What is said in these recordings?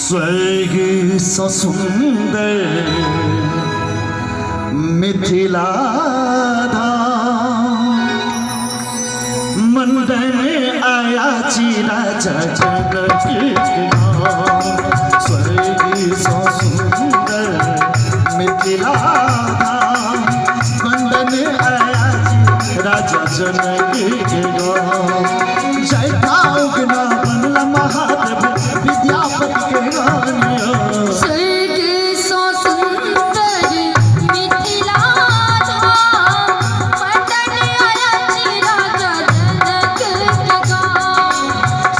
स्वर्ग सो सुंदर मिथिला मंडन आया राजा जनक स्वर्ग सो सुंदर मिथिला मंडन आया राजा जनक जय उगना बनला महादेव विद्यापति के रानिया स्वर्ग सो सुंदर मिथिला मंडन आया राजा जनक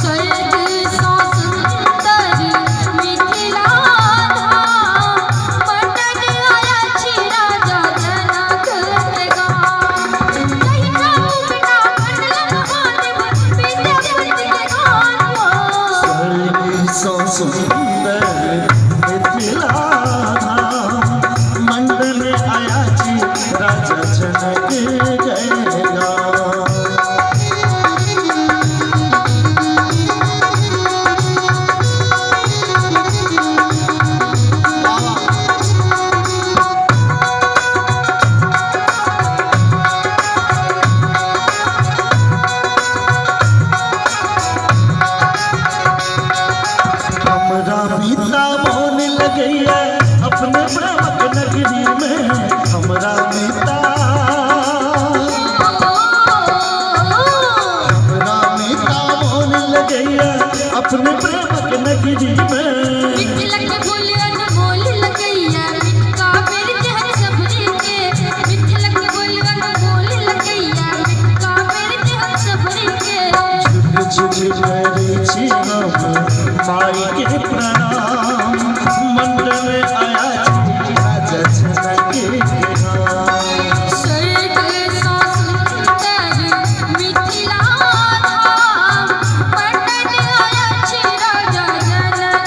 स्वर्ग सो सुंदर मिथिला मंडन आया राजा जनक सो सुंदर मिथिला मंडन आया राजा जनक जयगा अपने प्रेमक नगरी में हमरा मीता बोल लगैया अपने प्रेमक नगरी में माई के प्रणाम मंडल आया राजा जनक स्वर्ग सो सुंदर मिथिला मंडन आया राजा जनक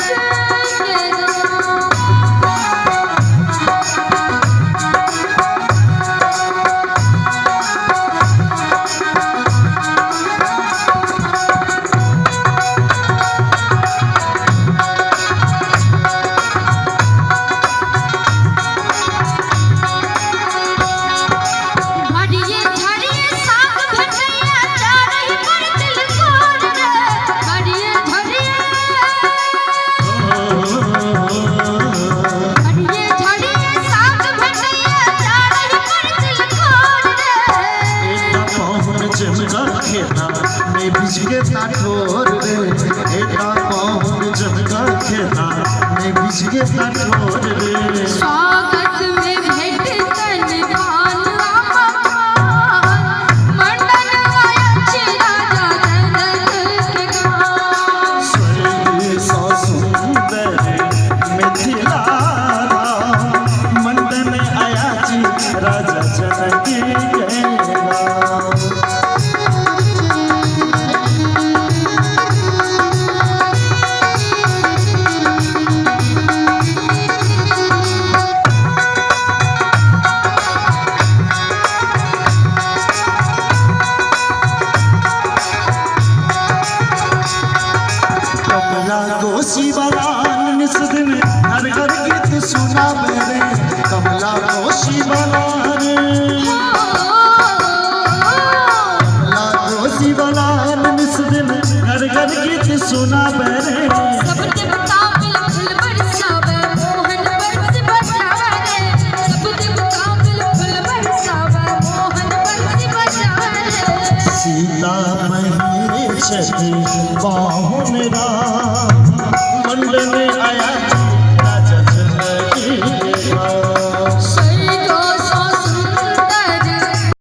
बिजगे ठोर रे एटा कौन जनका खेता ने बिजगे ठोर रे स्वागत में भेंट तन दान मंडन आया राजा जनक स्वर्ग सो सुंदर मिथिला मंडन आया राजा जनक कोसी बलान निस दिन हर घर गीत सुना मेरे कमला कोसी बलान निस दिन हर घर गीत सुना मेरे सब देवता मिल फूल बरसावे मोहन बरस बजावे सब देवता मिल फूल बरसावे मोहन बरस बजावे सीता महिरे छठी बाहुन राम मंडन आया